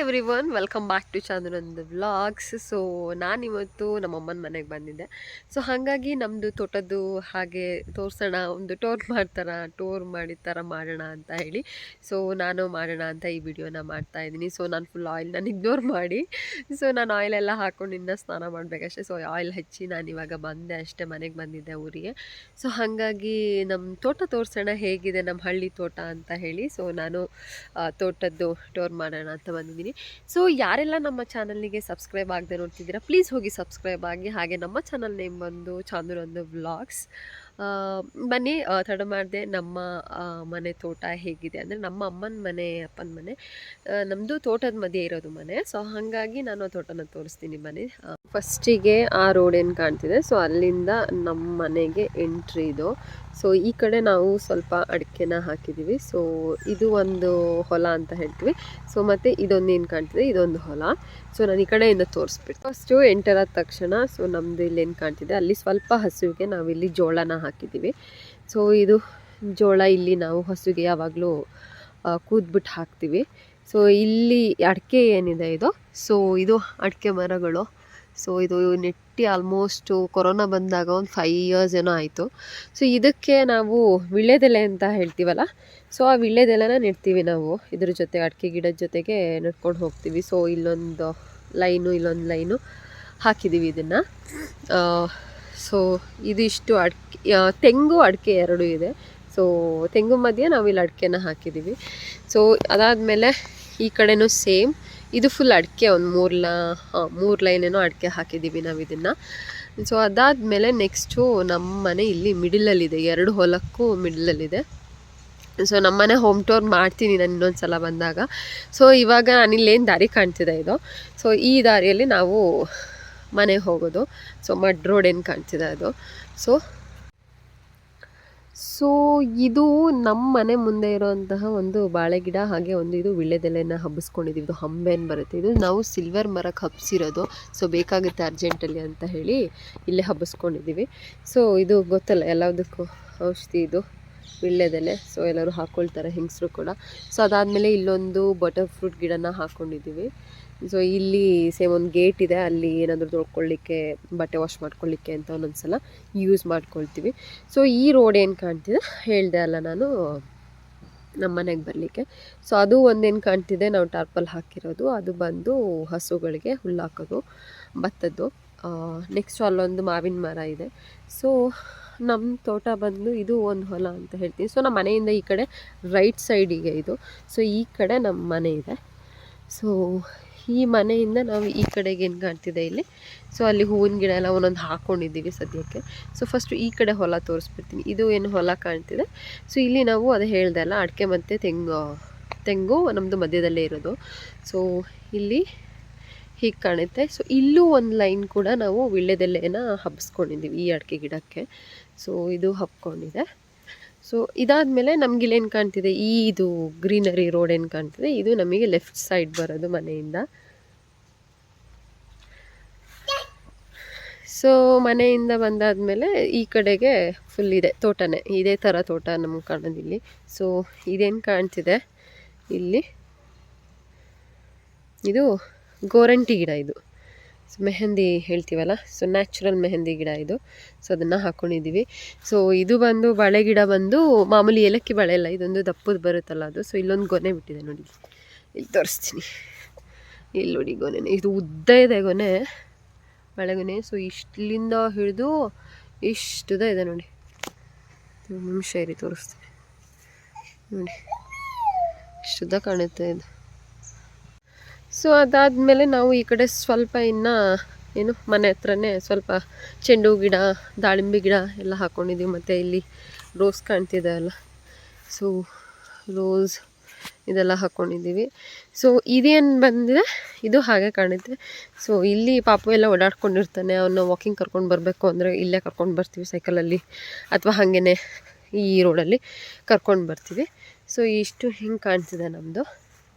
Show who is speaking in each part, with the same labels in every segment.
Speaker 1: Everyone, welcome back to channel vlogs. So ನಾನಿವತ್ತು ನಮ್ಮಮ್ಮನ ಮನೆಗೆ ಬಂದಿದ್ದೆ. ಸೊ ಹಾಗಾಗಿ ನಮ್ಮದು ತೋಟದ್ದು ಹಾಗೆ ತೋರಿಸೋಣ, ಒಂದು ಟೂರ್ ಮಾಡಿದ ಥರ ಮಾಡೋಣ ಅಂತ ಹೇಳಿ ಸೊ ನಾನು ಮಾಡೋಣ ಅಂತ ಈ ವಿಡಿಯೋನ ಮಾಡ್ತಾ ಇದ್ದೀನಿ. ಸೊ ನಾನು ಫುಲ್ ಆಯಿಲ್ನ ಇಗ್ನೋರ್ ಮಾಡಿ ನಾನು ಆಯಿಲೆಲ್ಲ ಹಾಕ್ಕೊಂಡು ಇನ್ನೂ ಸ್ನಾನ ಮಾಡಬೇಕಷ್ಟೇ. ಸೊ ಆಯಿಲ್ ಹಚ್ಚಿ ನಾನು ಇವಾಗ ಬಂದೆ ಅಷ್ಟೇ, ಮನೆಗೆ ಬಂದಿದ್ದೆ ಊರಿಗೆ. ಸೊ ಹಾಗಾಗಿ ನಮ್ಮ ತೋಟ ತೋರಿಸೋಣ ಹೇಗಿದೆ ನಮ್ಮ ಹಳ್ಳಿ ತೋಟ ಅಂತ ಹೇಳಿ ಸೊ ನಾನು ತೋಟದ್ದು ಟೂರ್ ಮಾಡೋಣ ಅಂತ ಬಂದಿದ್ದೀನಿ. ಸೊ ಯಾರೆಲ್ಲ ನಮ್ಮ ಚಾನಲ್ನಿಗೆ ಸಬ್ಸ್ಕ್ರೈಬ್ ಆಗದೆ ನೋಡ್ತಿದ್ದೀರಾ, ಪ್ಲೀಸ್ ಹೋಗಿ ಸಬ್ಸ್ಕ್ರೈಬ್ ಆಗಿ. ಹಾಗೆ ನಮ್ಮ ಚಾನಲ್ ನೇಮ್ ಬಂದು ಚಾಂದುರೊಂದು ವ್ಲಾಗ್ಸ್. ಬನ್ನಿ, ತಡ ಮಾಡಿದೆ ನಮ್ಮ ಮನೆ ತೋಟ ಹೇಗಿದೆ ಅಂದರೆ ನಮ್ಮ ಅಮ್ಮನ ಮನೆ, ಅಪ್ಪನ ಮನೆ, ನಮ್ಮದು ತೋಟದ ಮಧ್ಯೆ ಇರೋದು ಮನೆ. ಸೊ ಹಾಗಾಗಿ ನಾನು ತೋಟನ ತೋರಿಸ್ತೀನಿ ಬನ್ನಿ. ಫಸ್ಟಿಗೆ ಆ ರೋಡ್ ಏನು ಕಾಣ್ತಿದೆ ಸೊ ಅಲ್ಲಿಂದ ನಮ್ಮ ಮನೆಗೆ ಎಂಟ್ರಿ ಇದು. ಸೊ ಈ ಕಡೆ ನಾವು ಸ್ವಲ್ಪ ಅಡಿಕೆನ ಹಾಕಿದ್ದೀವಿ. ಸೊ ಇದು ಒಂದು ಹೊಲ ಅಂತ ಹೇಳ್ತೀವಿ. ಸೊ ಮತ್ತು ಇದೊಂದು ಏನು ಕಾಣ್ತಿದೆ ಇದೊಂದು ಹೊಲ. ಸೊ ನಾನು ಈ ಕಡೆಯಿಂದ ತೋರಿಸ್ಬಿಟ್ಟು ಫಸ್ಟು ಎಂಟರ್ ಆದ ತಕ್ಷಣ ಸೊ ನಮ್ಮದು ಇಲ್ಲಿ ಏನು ಕಾಣ್ತಿದೆ ಅಲ್ಲಿ ಸ್ವಲ್ಪ ಹಸುವಿಗೆ ನಾವಿಲ್ಲಿ ಜೋಳನ ಹಾಕಿದ್ದೀವಿ. ಸೊ ಇದು ಜೋಳ ಇಲ್ಲಿ ನಾವು ಹಸುವಿಗೆ ಯಾವಾಗಲೂ ಕೂದ್ಬಿಟ್ಟು ಹಾಕ್ತೀವಿ. ಸೊ ಇಲ್ಲಿ ಅಡಿಕೆ ಏನಿದೆ ಇದು, ಸೊ ಇದು ಅಡಿಕೆ ಮರಗಳು. ಸೊ ಇದು ನೆಟ್ಟಿ ಆಲ್ಮೋಸ್ಟು ಕೊರೋನಾ ಬಂದಾಗ ಒಂದು 5 years ಏನೋ ಆಯಿತು. ಸೊ ಇದಕ್ಕೆ ನಾವು ವಿಳ್ಯದೆಲೆ ಅಂತ ಹೇಳ್ತೀವಲ್ಲ, ಸೊ ಆ ವಿಳ್ಯದೆಲೆನ ನೆಡ್ತೀವಿ ನಾವು. ಇದ್ರ ಜೊತೆ ಅಡಿಕೆ ಗಿಡದ ಜೊತೆಗೆ ನೆಡ್ಕೊಂಡು ಹೋಗ್ತೀವಿ. ಸೊ ಇಲ್ಲೊಂದು ಲೈನು ಇಲ್ಲೊಂದು ಲೈನು ಹಾಕಿದ್ದೀವಿ ಇದನ್ನು. ಸೊ ಇದಿಷ್ಟು ಅಡಿಕೆ, ತೆಂಗು ಅಡಿಕೆ ಎರಡೂ ಇದೆ. ಸೊ ತೆಂಗು ಮಧ್ಯೆ ನಾವು ಇಲ್ಲಿ ಅಡಿಕೆನ ಹಾಕಿದ್ದೀವಿ. ಸೊ ಅದಾದಮೇಲೆ ಈ ಕಡೆನೂ ಸೇಮ್, ಇದು ಫುಲ್ ಅಡಿಕೆ, ಒಂದು 3 ಲೈನೇನೋ ಅಡಿಕೆ ಹಾಕಿದ್ದೀವಿ ನಾವು ಇದನ್ನು. ಸೊ ಅದಾದಮೇಲೆ ನೆಕ್ಸ್ಟು ನಮ್ಮ ಮನೆ ಇಲ್ಲಿ ಮಿಡಲಲ್ಲಿದೆ, 2 ಹೊಲಕ್ಕೂ ಮಿಡಲಲ್ಲಿದೆ. ಸೊ ನಮ್ಮನೆ ಹೋಮ್ ಟೂರ್ ಮಾಡ್ತೀನಿ ನಾನು ಇನ್ನೊಂದು ಸಲ ಬಂದಾಗ. ಸೊ ಇವಾಗ ನಾನಿಲ್ಲೇನು ದಾರಿ ಕಾಣ್ತಿದೆ ಇದು, ಸೊ ಈ ದಾರಿಯಲ್ಲಿ ನಾವು ಮನೆಗೆ ಹೋಗೋದು. ಸೊ ಮಡ್ ರೋಡ್ ಏನು ಕಾಣ್ತಿದೆ ಅದು. ಸೊ ಇದು ನಮ್ಮ ಮನೆ ಮುಂದೆ ಇರೋಂತಹ ಒಂದು ಬಾಳೆ ಗಿಡ, ಹಾಗೆ ಒಂದು ಇದು ವಿಳ್ಯದೆಲೆನ ಹಬ್ಬಿಸ್ಕೊಂಡಿದ್ದೀವಿ. ಇದು ಹಂಬೆನ್ ಬರುತ್ತೆ, ಇದು ನಾವು ಸಿಲ್ವರ್ ಮರಕ್ಕೆ ಹಬ್ಬಿಸಿರೋದು. ಸೊ ಬೇಕಾಗುತ್ತೆ ಅರ್ಜೆಂಟಲ್ಲಿ ಅಂತ ಹೇಳಿ ಇಲ್ಲೇ ಹಬ್ಬಿಸ್ಕೊಂಡಿದ್ದೀವಿ. ಸೊ ಇದು ಗೊತ್ತಲ್ಲ ಎಲ್ಲದಕ್ಕೂ ಔಷಧಿ ಇದು ವಿಳ್ಯದೆಲೆ. ಸೊ ಎಲ್ಲರೂ ಹಾಕ್ಕೊಳ್ತಾರೆ, ಹೆಂಗಸರು ಕೂಡ. ಸೊ ಅದಾದಮೇಲೆ ಇಲ್ಲೊಂದು ಬಟರ್ ಫ್ರೂಟ್ ಗಿಡನ ಹಾಕ್ಕೊಂಡಿದ್ದೀವಿ. ಸೊ ಇಲ್ಲಿ ಸೇಮ್ ಒಂದು ಗೇಟ್ ಇದೆ, ಅಲ್ಲಿ ಏನಾದರೂ ತೊಳ್ಕೊಳ್ಳಿಕ್ಕೆ, ಬಟ್ಟೆ ವಾಶ್ ಮಾಡ್ಕೊಳ್ಳಿಕ್ಕೆ ಅಂತ ಒಂದೊಂದು ಸಲ ಯೂಸ್ ಮಾಡ್ಕೊಳ್ತೀವಿ. ಸೊ ಈ ರೋಡ್ ಏನು ಕಾಣ್ತಿದೆ ಹೇಳಿದೆ ಅಲ್ಲ ನಾನು ನಮ್ಮ ಮನೆಗೆ ಬರಲಿಕ್ಕೆ. ಸೊ ಅದು ಒಂದೇನು ಕಾಣ್ತಿದೆ ನಾವು ಟಾರ್ಪಲ್ ಹಾಕಿರೋದು, ಅದು ಬಂದು ಹಸುಗಳಿಗೆ ಹುಲ್ಲು ಹಾಕೋದು ಭತ್ತದ್ದು. ನೆಕ್ಸ್ಟು ಅಲ್ಲೊಂದು ಮಾವಿನ ಮರ ಇದೆ. ಸೊ ನಮ್ಮ ತೋಟ ಬಂದು ಇದು ಒಂದು ಹೊಲ ಅಂತ ಹೇಳ್ತೀನಿ. ಸೊ ನಮ್ಮ ಮನೆಯಿಂದ ಈ ಕಡೆ ರೈಟ್ ಸೈಡಿಗೆ ಇದು. ಸೊ ಈ ಕಡೆ ನಮ್ಮ ಮನೆ ಇದೆ. ಸೊ ಈ ಮನೆಯಿಂದ ನಾವು ಈ ಕಡೆಗೆ ಏನು ಕಾಣ್ತಿದೆ ಇಲ್ಲಿ, ಸೊ ಅಲ್ಲಿ ಹೂವಿನ ಗಿಡ ಎಲ್ಲ ಒಂದೊಂದು ಹಾಕ್ಕೊಂಡಿದ್ದೀವಿ ಸದ್ಯಕ್ಕೆ. ಸೊ ಫಸ್ಟು ಈ ಕಡೆ ಹೊಲ ತೋರಿಸ್ಬಿಡ್ತೀನಿ. ಇದು ಏನು ಹೊಲ ಕಾಣ್ತಿದೆ, ಸೊ ಇಲ್ಲಿ ನಾವು ಅದು ಹೇಳ್ದೆ ಅಲ್ಲ ಅಡಿಕೆ ಮತ್ತು ತೆಂಗು ನಮ್ಮದು ಮಧ್ಯದಲ್ಲೇ ಇರೋದು. ಸೊ ಇಲ್ಲಿ ಹೀಗೆ ಕಾಣುತ್ತೆ. ಸೊ ಇಲ್ಲೂ ಒಂದು ಲೈನ್ ಕೂಡ ನಾವು ವಿಳ್ಯದೆಲೆನ ಹಬ್ಬಿಸ್ಕೊಂಡಿದ್ದೀವಿ ಈ ಅಡಿಕೆ ಗಿಡಕ್ಕೆ. ಸೊ ಇದು ಹಬ್ಕೊಂಡಿದೆ. ಸೊ ಇದಾದಮೇಲೆ ನಮಗಿಲ್ಲೇನು ಕಾಣ್ತಿದೆ, ಇದು ಗ್ರೀನರಿ ರೋಡ್ ಏನು ಕಾಣ್ತಿದೆ ಇದು ನಮಗೆ ಲೆಫ್ಟ್ ಸೈಡ್ ಬರೋದು ಮನೆಯಿಂದ. ಸೊ ಮನೆಯಿಂದ ಬಂದಾದಮೇಲೆ ಈ ಕಡೆಗೆ ಫುಲ್ ಇದೆ ತೋಟನೇ, ಇದೇ ಥರ ತೋಟ ನಮ್ಗೆ ಕಾಣೋದಿಲ್ಲಿ. ಸೊ ಇದೇನು ಕಾಣ್ತಿದೆ ಇಲ್ಲಿ, ಇದು ಗೋರಂಟಿ ಗಿಡ, ಇದು ಮೆಹಂದಿ ಹೇಳ್ತೀವಲ್ಲ, ಸೊ ನ್ಯಾಚುರಲ್ ಮೆಹಂದಿ ಗಿಡ ಇದು. ಸೊ ಅದನ್ನು ಹಾಕ್ಕೊಂಡಿದ್ದೀವಿ. ಸೊ ಇದು ಬಂದು ಬಾಳೆ ಗಿಡ ಬಂದು ಮಾಮೂಲಿ ಏಲಕ್ಕಿ ಬಾಳೆ ಎಲ್ಲ, ಇದೊಂದು ದಪ್ಪದು ಬರುತ್ತಲ್ಲ ಅದು. ಸೊ ಇಲ್ಲೊಂದು ಗೊನೆ ಬಿಟ್ಟಿದೆ ನೋಡಿ, ಇಲ್ಲಿ ತೋರಿಸ್ತೀನಿ. ಇಲ್ಲಿ ನೋಡಿ ಗೊನೆ, ಇದು ಉದ್ದ ಇದೆ ಗೊನೆ, ಬಾಳೆಗೊನೆ. ಸೊ ಇಷ್ಟಲಿಂದ ಹಿಡಿದು ಇಷ್ಟುದ ಇದೆ ನೋಡಿ. ನಿಮಿಷ ಇರಿ ತೋರಿಸ್ತೀನಿ ನೋಡಿ, ಇಷ್ಟುದ ಕಾಣುತ್ತೆ ಇದು. ಸೊ ಅದಾದಮೇಲೆ ನಾವು ಈ ಕಡೆ ಸ್ವಲ್ಪ ಇನ್ನು ಮನೆ ಹತ್ರನೇ ಸ್ವಲ್ಪ ಚೆಂಡು ಗಿಡ, ದಾಳಿಂಬೆ ಗಿಡ ಎಲ್ಲ ಹಾಕ್ಕೊಂಡಿದ್ದೀವಿ. ಮತ್ತು ಇಲ್ಲಿ ರೋಸ್ ಕಾಣ್ತಿದೆ ಅಲ್ಲ, ಸೊ ರೋಸ್ ಇದೆಲ್ಲ ಹಾಕ್ಕೊಂಡಿದ್ದೀವಿ. ಸೊ ಇದೇನು ಬಂದಿದೆ ಇದು ಹಾಗೆ ಕಾಣುತ್ತೆ. ಸೊ ಇಲ್ಲಿ ಪಾಪು ಎಲ್ಲ ಓಡಾಡ್ಕೊಂಡಿರ್ತಾನೆ, ಅವನ್ನ ವಾಕಿಂಗ್ ಕರ್ಕೊಂಡು ಬರಬೇಕು ಅಂದರೆ ಇಲ್ಲೇ ಕರ್ಕೊಂಡು ಬರ್ತೀವಿ ಸೈಕಲಲ್ಲಿ, ಅಥವಾ ಹಾಗೇ ಈ ರೋಡಲ್ಲಿ ಕರ್ಕೊಂಡು ಬರ್ತೀವಿ. ಸೊ ಇಷ್ಟು ಹಿಂಗೆ ಕಾಣ್ತಿದೆ ನಮ್ಮದು.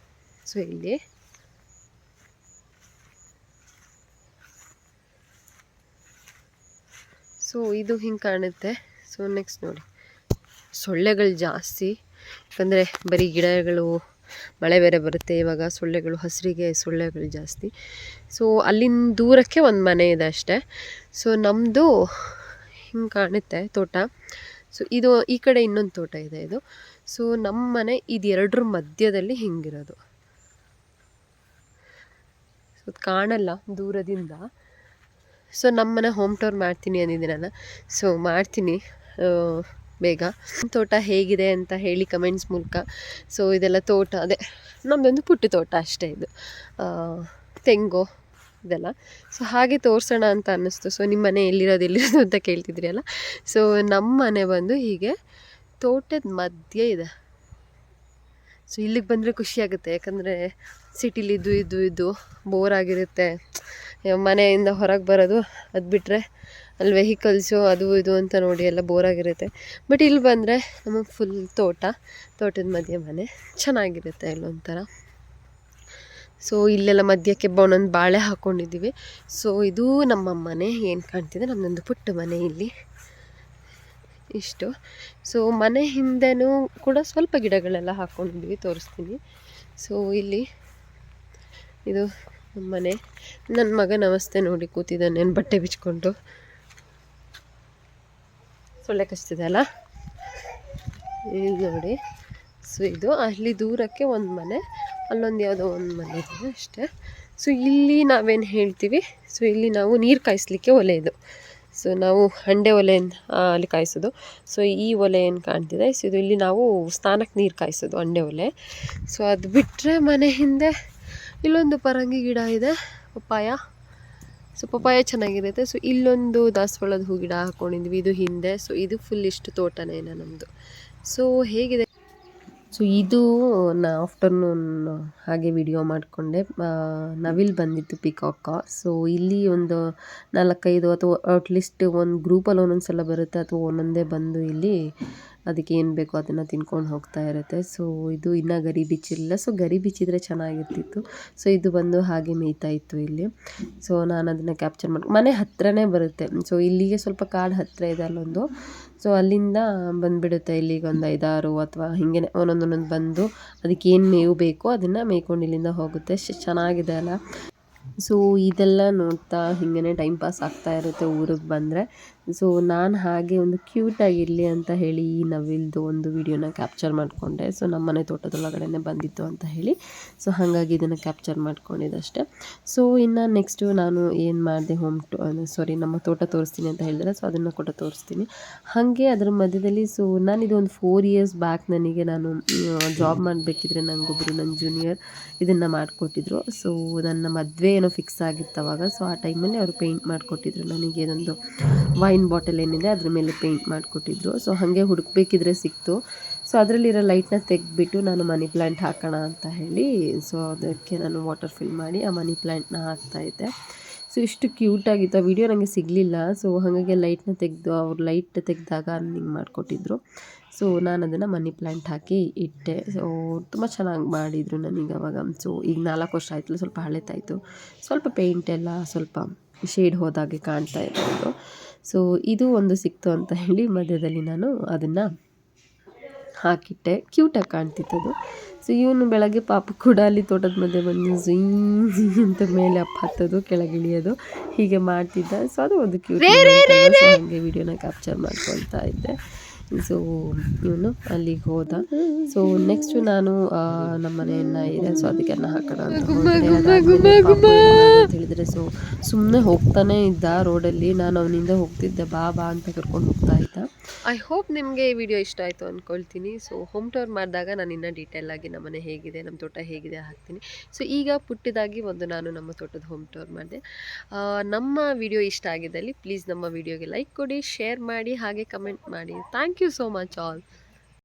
Speaker 1: ಸೊ ಇಲ್ಲಿ ಸೊ ಇದು ಹಿಂಗೆ ಕಾಣುತ್ತೆ. ಸೊ ನೆಕ್ಸ್ಟ್ ನೋಡಿ, ಸೊಳ್ಳೆಗಳು ಜಾಸ್ತಿ, ಯಾಕಂದರೆ ಬರೀ ಗಿಡಗಳು ಮಳೆ ಬೇರೆ ಬರುತ್ತೆ ಇವಾಗ, ಸೊಳ್ಳೆಗಳು, ಹಸಿರಿಗೆ ಸೊಳ್ಳೆಗಳು ಜಾಸ್ತಿ. ಸೊ ಅಲ್ಲಿಂದ ದೂರಕ್ಕೆ ಒಂದು ಮನೆ ಇದೆ ಅಷ್ಟೇ. ಸೊ ನಮ್ಮದು ಹಿಂಗೆ ಕಾಣುತ್ತೆ ತೋಟ. ಸೊ ಇದು ಈ ಕಡೆ ಇನ್ನೊಂದು ತೋಟ ಇದೆ ಇದು. ಸೊ ನಮ್ಮ ಮನೆ ಇದೆರಡರ ಮಧ್ಯದಲ್ಲಿ ಹಿಂಗಿರೋದು. ಸೊ ಅದು ಕಾಣಲ್ಲ ದೂರದಿಂದ. ಸೊ ನಮ್ಮನೆ ಹೋಮ್ ಟೂರ್ ಮಾಡ್ತೀನಿ ಅಂದಿದ್ದೀನಲ್ಲ, ಸೊ ಮಾಡ್ತೀನಿ ಬೇಗ. ತೋಟ ಹೇಗಿದೆ ಅಂತ ಹೇಳಿ ಕಮೆಂಟ್ಸ್ ಮೂಲಕ. ಸೊ ಇದೆಲ್ಲ ತೋಟ, ಅದೇ ನಮ್ಮದೊಂದು ಪುಟ್ಟ ತೋಟ ಅಷ್ಟೇ ಇದು, ತೆಂಗು ಇದೆಲ್ಲ. ಸೊ ಹಾಗೆ ತೋರಿಸೋಣ ಅಂತ ಅನ್ನಿಸ್ತು. ಸೊ ನಿಮ್ಮ ಮನೆ ಎಲ್ಲಿರೋದು ಅಂತ ಕೇಳ್ತಿದ್ರಿ ಅಲ್ಲ. ಸೊ ನಮ್ಮ ಮನೆ ಬಂದು ಹೀಗೆ ತೋಟದ ಮಧ್ಯೆ ಇದೆ. ಸೊ ಇಲ್ಲಿಗೆ ಬಂದರೆ ಖುಷಿಯಾಗುತ್ತೆ, ಯಾಕಂದರೆ ಸಿಟಿಲಿ ಇದು ಬೋರ್ ಆಗಿರುತ್ತೆ. ಮನೆಯಿಂದ ಹೊರಗೆ ಬರೋದು, ಅದು ಬಿಟ್ಟರೆ ಅಲ್ಲಿ ವೆಹಿಕಲ್ಸು ಅದು ಇದು ಅಂತ ನೋಡಿ ಎಲ್ಲ ಬೋರ್ ಆಗಿರುತ್ತೆ. ಬಟ್ ಇಲ್ಲಿ ಬಂದರೆ ನಮಗೆ ಫುಲ್ ತೋಟದ ಮಧ್ಯೆ ಮನೆ ಚೆನ್ನಾಗಿರುತ್ತೆ ಇಲ್ಲೊಂಥರ. ಸೊ ಇಲ್ಲೆಲ್ಲ ಮಧ್ಯಕ್ಕೆ ಒಂದೊಂದು ಬಾಳೆ ಹಾಕ್ಕೊಂಡಿದ್ದೀವಿ. ಸೊ ಇದು ನಮ್ಮ ಮನೆ ಏನು ಕಾಣ್ತಿದೆ, ನಮ್ಮದೊಂದು ಪುಟ್ಟ ಮನೆ ಇಲ್ಲಿ ಇಷ್ಟು. ಸೊ ಮನೆ ಹಿಂದೆನೂ ಕೂಡ ಸ್ವಲ್ಪ ಗಿಡಗಳೆಲ್ಲ ಹಾಕ್ಕೊಂಡಿದ್ವಿ, ತೋರಿಸ್ತೀನಿ. ಸೊ ಇಲ್ಲಿ ಇದು ನಮ್ಮ ಮನೆ. ನನ್ನ ಮಗ ನಮಸ್ತೆ ನೋಡಿ ಕೂತಿದ್ದಾನೆ ಬಟ್ಟೆ ಬಿಚ್ಕೊಂಡು. ಸೊಳ್ಳೆ ಕಚ್ತಿದೆ ಅಲ್ಲ, ಇದು ನೋಡಿ. ಸೊ ಇದು ಅಲ್ಲಿ ದೂರಕ್ಕೆ ಒಂದು ಮನೆ, ಅಲ್ಲೊಂದು ಯಾವುದೋ ಒಂದು ಮನೆ ಇದೆ ಅಷ್ಟೇ. ಸೊ ಇಲ್ಲಿ ನಾವೇನು ಹೇಳ್ತೀವಿ, ಸೊ ಇಲ್ಲಿ ನಾವು ನೀರು ಕಾಯಿಸ್ಲಿಕ್ಕೆ ಒಲೆ ಇದು. ಸೊ ನಾವು ಹಂಡೆ ಒಲೆಯಿಂದ ಅಲ್ಲಿ ಕಾಯಿಸೋದು. ಸೊ ಈ ಒಲೆ ಏನು ಕಾಣ್ತಿದೆ, ಸೊ ಇದು ಇಲ್ಲಿ ನಾವು ಸ್ನಾನಕ್ಕೆ ನೀರು ಕಾಯಿಸೋದು ಹಂಡೆ ಒಲೆ. ಸೊ ಅದು ಬಿಟ್ಟರೆ ಮನೆ ಹಿಂದೆ ಇಲ್ಲೊಂದು ಪರಂಗಿ ಗಿಡ ಇದೆ, ಪಪ್ಪಾಯ. ಸೊ ಪಪ್ಪಾಯ ಚೆನ್ನಾಗಿರುತ್ತೆ. ಸೊ ಇಲ್ಲೊಂದು ದಾಸವಾಳದ ಹೂ ಗಿಡ ಹಾಕ್ಕೊಂಡಿದ್ವಿ, ಇದು ಹಿಂದೆ. ಸೊ ಇದು ಫುಲ್ ಇಷ್ಟು ತೋಟನೇ ನಮ್ಮದು. ಸೊ ಹೇಗಿದೆ. ಸೊ ಇದು ಆಫ್ಟರ್ನೂನ್ ಹಾಗೆ ವಿಡಿಯೋ ಮಾಡಿಕೊಂಡೆ. ನವಿಲು ಬಂದಿತ್ತು ಪಿಕಾಕ. ಸೊ ಇಲ್ಲಿ ಒಂದು 4-5 ಅಥವಾ ಅಟ್ಲೀಸ್ಟ್ ಒಂದು ಗ್ರೂಪಲ್ಲಿ ಒಂದೊಂದು ಸಲ ಬರುತ್ತೆ, ಅಥವಾ ಒಂದೊಂದೇ ಬಂದು ಇಲ್ಲಿ ಅದಕ್ಕೆ ಏನು ಬೇಕೋ ಅದನ್ನು ತಿನ್ಕೊಂಡು ಹೋಗ್ತಾ ಇರುತ್ತೆ. ಸೊ ಇದು ಇನ್ನೂ ಗರಿ ಬಿಚ್ಚಿರಲಿಲ್ಲ. ಸೊ ಗರಿ ಬಿಚ್ಚಿದ್ರೆ ಚೆನ್ನಾಗಿರ್ತಿತ್ತು. ಸೊ ಇದು ಬಂದು ಹಾಗೆ ಮೇಯ್ತಾ ಇತ್ತು ಇಲ್ಲಿ. ಸೊ ನಾನು ಅದನ್ನು ಕ್ಯಾಪ್ಚರ್ ಮಾಡಿ, ಮನೆ ಹತ್ರನೇ ಬರುತ್ತೆ. ಸೊ ಇಲ್ಲಿಗೆ ಸ್ವಲ್ಪ ಕಾಡು ಹತ್ತಿರ ಇದೆ ಅಲ್ಲೊಂದು. ಸೊ ಅಲ್ಲಿಂದ ಬಂದುಬಿಡುತ್ತೆ ಇಲ್ಲಿಗೆ ಒಂದು 5-6 ಅಥವಾ ಹೀಗೆ ಒಂದೊಂದು ಬಂದು ಅದಕ್ಕೆ ಏನು ಮೇವು ಬೇಕೋ ಅದನ್ನು ಮೇಯ್ಕೊಂಡು ಇಲ್ಲಿಂದ ಹೋಗುತ್ತೆ. ಚೆನ್ನಾಗಿದೆ ಅಲ್ಲ. ಸೊ ಇದೆಲ್ಲ ನೋಡ್ತಾ ಹಿಂಗೆ ಟೈಮ್ ಪಾಸ್ ಆಗ್ತಾ ಇರುತ್ತೆ ಊರಿಗೆ ಬಂದರೆ. ಸೊ ನಾನು ಹಾಗೆ ಒಂದು ಕ್ಯೂಟಾಗಿರಲಿ ಅಂತ ಹೇಳಿ ಈ ನವಿಲ್ದು ಒಂದು ವಿಡಿಯೋನ ಕ್ಯಾಪ್ಚರ್ ಮಾಡಿಕೊಂಡೆ. ಸೊ ನಮ್ಮ ಮನೆ ತೋಟದೊಳಗಡೆ ಬಂದಿತ್ತು ಅಂತ ಹೇಳಿ. ಸೊ ಹಾಗಾಗಿ ಇದನ್ನು ಕ್ಯಾಪ್ಚರ್ ಮಾಡ್ಕೊಂಡಿದ್ದಷ್ಟೇ. ಸೊ ಇನ್ನು ನೆಕ್ಸ್ಟು ನಾನು ಏನು ಮಾಡಿದೆ, ನಮ್ಮ ತೋಟ ತೋರಿಸ್ತೀನಿ ಅಂತ ಹೇಳಿದ್ರೆ, ಸೊ ಅದನ್ನು ಕೂಡ ತೋರಿಸ್ತೀನಿ. ಹಾಗೆ ಅದರ ಮಧ್ಯದಲ್ಲಿ ಸೊ ನಾನಿದು ಒಂದು 4 years ಬ್ಯಾಕ್ ನನಗೆ ನಾನು ಜಾಬ್ ಮಾಡಬೇಕಿದ್ರೆ ನನಗೊಬ್ಬರು ನನ್ನ ಜೂನಿಯರ್ ಇದನ್ನು ಮಾಡಿಕೊಟ್ಟಿದ್ರು. ಸೊ ನನ್ನ ಮದುವೆ ಏನೋ ಫಿಕ್ಸ್ ಆಗಿತ್ತು ಅವಾಗ. ಸೊ ಆ ಟೈಮಲ್ಲಿ ಅವರು ಪೇಂಟ್ ಮಾಡಿಕೊಟ್ಟಿದ್ರು ನನಗೆ. ಇದೊಂದು ವೈನ್ ಬಾಟಲ್ ಏನಿದೆ ಅದ್ರ ಮೇಲೆ ಪೇಂಟ್ ಮಾಡಿಕೊಟ್ಟಿದ್ರು. ಸೊ ಹಾಗೆ ಹುಡುಕ್ಬೇಕಿದ್ರೆ ಸಿಕ್ತು. ಸೊ ಅದರಲ್ಲಿರೋ ಲೈಟ್ನ ತೆಗೆದ್ಬಿಟ್ಟು ನಾನು ಮನಿ ಪ್ಲ್ಯಾಂಟ್ ಹಾಕೋಣ ಅಂತ ಹೇಳಿ, ಸೊ ಅದಕ್ಕೆ ನಾನು ವಾಟರ್ ಫಿಲ್ ಮಾಡಿ ಆ ಮನಿ ಪ್ಲ್ಯಾಂಟ್ನ ಹಾಕ್ತಾಯಿದ್ದೆ. ಸೊ ಇಷ್ಟು ಕ್ಯೂಟಾಗಿತ್ತು. ಆ ವಿಡಿಯೋ ನನಗೆ ಸಿಗಲಿಲ್ಲ. ಸೊ ಹಾಗಾಗಿ ಲೈಟ್ನ ತೆಗೆದು ಅವ್ರು ಲೈಟ್ ತೆಗೆದಾಗ ಹಿಂಗೆ ಮಾಡಿಕೊಟ್ಟಿದ್ರು. ಸೊ ನಾನು ಅದನ್ನು ಮನಿ ಪ್ಲ್ಯಾಂಟ್ ಹಾಕಿ ಇಟ್ಟೆ. ಸೊ ತುಂಬ ಚೆನ್ನಾಗಿ ಮಾಡಿದರು ನನಗೆ ಅವಾಗ. ಸೊ ಈಗ 4 ವರ್ಷ ಆಯ್ತಲ್ಲ, ಸ್ವಲ್ಪ ಹಳೆತಾಯಿತು. ಸ್ವಲ್ಪ ಪೇಂಟ್ ಎಲ್ಲ ಸ್ವಲ್ಪ ಶೇಡ್ ಹೋದಾಗೆ ಕಾಣ್ತಾ ಇತ್ತು. ಸೊ ಇದು ಒಂದು ಸಿಕ್ತು ಅಂತ ಹೇಳಿ ಮಧ್ಯದಲ್ಲಿ ನಾನು ಅದನ್ನು ಹಾಕಿಟ್ಟೆ. ಕ್ಯೂಟಾಗಿ ಕಾಣ್ತಿತ್ತದು. ಸೊ ಇವನು ಬೆಳಗ್ಗೆ ಪಾಪ ಕೂಡ ಅಲ್ಲಿ ತೋಟದ ಮಧ್ಯೆ ಬಂದು ಝೀ ಅಂತ ಮೇಲೆ ಅಪ್ ಹತ್ತೋದು, ಕೆಳಗಿಳಿಯೋದು ಹೀಗೆ ಮಾಡ್ತಿದ್ದ. ಸೊ ಅದು ಒಂದು ಕ್ಯೂಟ್. ಸೊ ಹಾಗೆ ವಿಡಿಯೋನ ಕ್ಯಾಪ್ಚರ್ ಮಾಡ್ಕೊಳ್ತಾ ಇದ್ದೆ. ಸೊ ಇವನು ಅಲ್ಲಿಗೆ ಹೋದ. ಸೊ ನೆಕ್ಸ್ಟು ನಾನು ನಮ್ಮ ಮನೆಯನ್ನು ಇದೆ, ಸೊ ಅದಕ್ಕೆ ಅನ್ನ ಹಾಕೋಣ ಅಂತ ಹೇಳಿದರೆ, ಸೊ ಸುಮ್ಮನೆ ಹೋಗ್ತಾನೆ ಇದ್ದ ರೋಡಲ್ಲಿ. ನಾನು ಅವನಿಂದ ಹೋಗ್ತಿದ್ದೆ, ಬಾ ಅಂತ ಕರ್ಕೊಂಡು ಹೋಗ್ತಾ ಇದ್ದ. ಐ ಹೋಪ್ ನಿಮಗೆ ಈ ವಿಡಿಯೋ ಇಷ್ಟ ಆಯಿತು ಅಂದ್ಕೊಳ್ತೀನಿ. ಸೊ ಹೋಮ್ ಟೂರ್ ಮಾಡಿದಾಗ ನಾನು ಇನ್ನೂ ಡೀಟೇಲ್ ಆಗಿ ನಮ್ಮ ಮನೆ ಹೇಗಿದೆ, ನಮ್ಮ ತೋಟ ಹೇಗಿದೆ ಹಾಕ್ತೀನಿ. ಸೊ ಈಗ ಪುಟ್ಟದಾಗಿ ನಾನು ನಮ್ಮ ತೋಟದ ಹೋಮ್ ಟೂರ್ ಮಾಡಿದೆ. ನಮ್ಮ ವಿಡಿಯೋ ಇಷ್ಟ ಆಗಿದ್ದಲ್ಲಿ ಪ್ಲೀಸ್ ನಮ್ಮ ವಿಡಿಯೋಗೆ ಲೈಕ್ ಕೊಡಿ, ಶೇರ್ ಮಾಡಿ, ಹಾಗೆ ಕಮೆಂಟ್ ಮಾಡಿ. Thank you so much all.